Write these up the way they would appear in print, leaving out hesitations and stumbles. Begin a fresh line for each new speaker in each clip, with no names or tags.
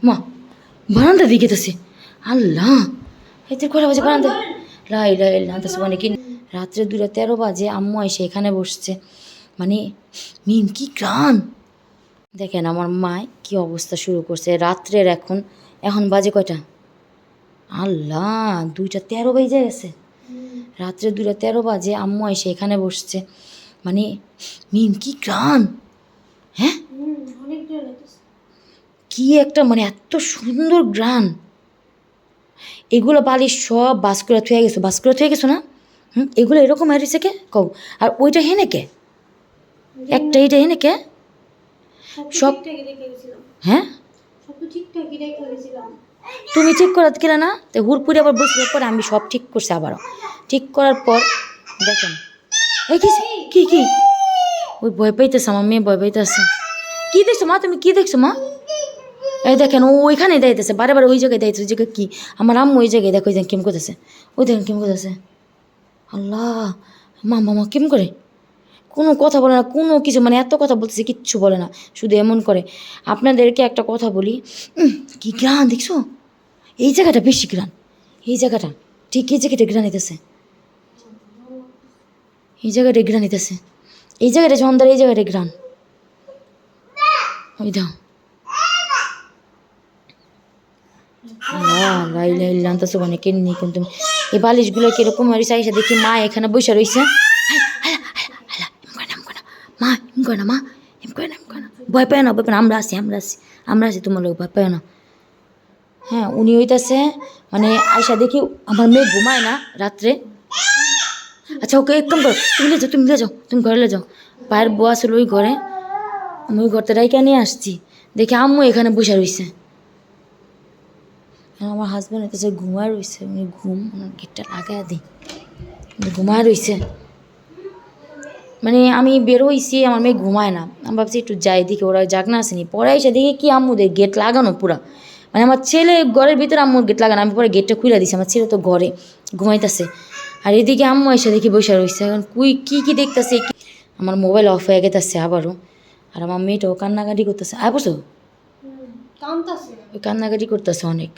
মা বারান্দা দিকে গেতেছে। আল্লাহ এতে কটা বাজে বারান্দা লাই লাই আনতেছে মানে কি রাত্রে 2:13 বাজে আম্মু এসে এখানে বসছে। মানে মিম কি গ্রান দেখেন আমার মা কি অবস্থা শুরু করছে রাত্রের। এখন এখন বাজে কয়টা? আল্লাহ 2:13 বেজে গেছে। রাত্রে 2:13 বাজে আম্মু এসে এখানে বসছে। মানে মিম কি গ্রান, হ্যাঁ কি একটা মানে এত সুন্দর গ্রান। এগুলো বালিশ সব বাস করে থুয়ে গেছো, বাস করে থুয়ে গেছো না? এগুলো এরকম হারিয়েছে কে কও? আর ওইটা হেনে কে? একটা এইটা হেনে কে? সব হ্যাঁ তুমি ঠিক করাতে গেলে না, তো হুড়পুরে আবার বসে পরে আমি সব ঠিক করছি। আবারও ঠিক করার পর দেখেন এই কি কি ওই ভয় পাইতেছে, আমার মেয়ে ভয় পাইতেছে। কি দেখছো মা? তুমি কি দেখছো মা? এই দেখেন ও ওইখানে দাঁড়িয়েছে, বারে বারে ওই জায়গায় দাঁড়িয়েছে। ওই জায়গায় কি আমার আম্মু ওই জায়গায় দেখো, ওই দেখেন কেম করতেছে, ওই দেখেন কেম করতেছে। আল্লাহ মা মামা কেম করে কোনো কথা বলে না, কোনো কিছু মানে এত কথা বলতেছে কিচ্ছু বলে না, শুধু এমন করে। আপনাদেরকে একটা কথা বলি, কি গ্রান দেখছো? এই জায়গাটা বেশি গ্রান, এই জায়গাটা ঠিক এই জায়গাটা গ্রান নিতেছে, এই জায়গাটা গ্রান নিতেছে, এই জায়গাটা ঝন্দার, এই জায়গাটা গ্রান। ওই দাও লাই লাই লানতেছো মানে কেমনি কিন্তু এই বালিশগুলো কিরকম হয়েছে। আইসা দেখি মা এখানে বসে রয়েছে। মা এম করে না, মা এম করে না, এম করে না, ভয় পায় না, ভয় পায় না, আমরা আছি, আমরা আছি, আমরা আছি, তোমার লোক ভয় পায় না। হ্যাঁ উনি হইতাছে মানে আয়সা দেখি আমার মেয়ে ঘুমায় না রাত্রে। আচ্ছা ওকে একদম করো, তুমি লে যাও, তুমি লে যাও, তুমি ঘরে লে যাও। পায়ের বোয়া ছিল ওই ঘরে, আমি ওই ঘরটা রাইকা নিয়ে আসছি। দেখি আম্মু এখানে বসে রয়েছে। আমার হাজব্যান্ড হইতেছে ঘুমায় রয়েছে, উনি ঘুম গেটটা লাগাই দিই, ঘুমায় রয়েছে। মানে আমি বেরোইছি, আমার মেয়ে ঘুমায় না, আমি ভাবছি একটু যাই দেখি ওরা জাগ না আসেনি। পরে এসে দেখি কি আম্মুদের গেট লাগানো পুরা, মানে আমার ছেলে ঘরের ভিতরে আম্মুর গেট লাগানো। আমি পরে গেটটা খুলে দিছি, আমার ছেলে তো ঘরে ঘুমাইতেছে। আর এদিকে আম্মু এসে দেখি বসে রয়েছে। এখন কি দেখতেছে, আমার মোবাইল অফ হয়ে গেতেছে আবারও। আর আমার মেয়েটাও কান্নাকাটি করতেছে। বুঝছো ওই কান্নাকাটি করতেছে অনেক,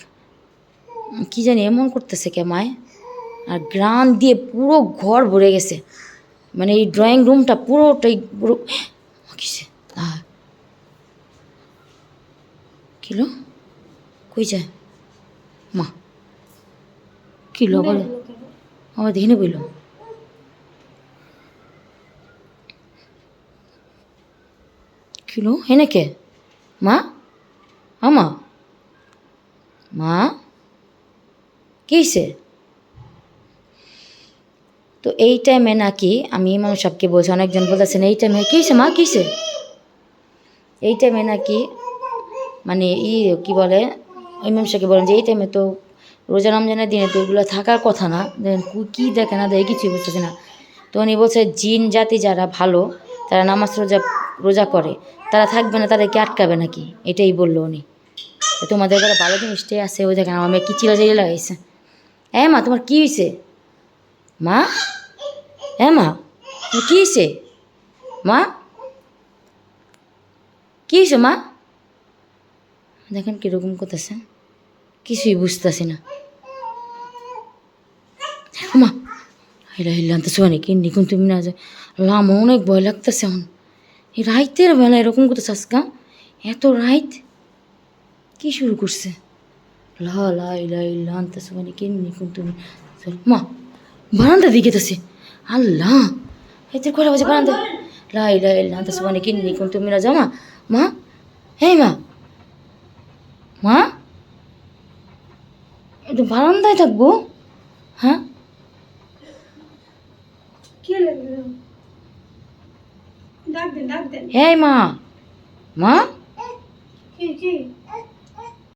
কি জানি এমন করতেছে কে মায়। আর গ্রান দিয়ে পুরো ঘর ভরে গেছে, মানে এই ড্রয়িং রুমটা পুরোটাই পুরো কিসে কিলো কই যায় মা কিলো আবার আমার দেখি না বইল। কিলো হেনে কে মা? আমা মা কিসে? তো এই টাইমে নাকি আমি ইমাম সাহেবকে বলছি, অনেকজন বলতেছেন এই টাইমে কিসে মা কিসে? এই টাইমে নাকি মানে কি বলে ইমাম সাহেবকে বলেন যে এই টাইমে তো রোজা রমজানের দিনে তো এগুলো থাকার কথা না। কি দেখে না দেখে কিছুই বুঝতেছে না। তো উনি বলছে জিন জাতি যারা ভালো তারা নামাজ রোজা রোজা করে, তারা থাকবে না, তাদেরকে আটকাবে নাকি, এটাই বললো উনি। তোমাদের ঘরে ভালো জিনিসটাই আছে। ওই দেখেন আমার মেয়ে কি চিলাচিলি লাগাইছে। মা তোমার কী হয়েছে মা? মা তোমার কী হয়েছে মা? কী হয়েছে মা? দেখেন কীরকম করতেছে, কিছুই বুঝতেছি না। মা হিলা হিলা আনতেছে অনেক কিনি কিন্তু তুমি না যায় লাম, অনেক ভয় লাগতেছে এখন। এই রাইতের বেলা এরকম করতেছে আজকা, এত রাইত কি শুরু করছে? লা লা ইলা ইলা আনতেছে মানে কিনি কিন্তু মা বারান্দা দিকে গেতেছে। আল্লাহ এতে কটা বাজে বারান্দা লা ইলা ইলা আনতেছে মানে কিনি কিন্তু তুমি না যাও। মা মা মা মা একটু বারান্দায় থাকবো। হ্যাঁ মা মা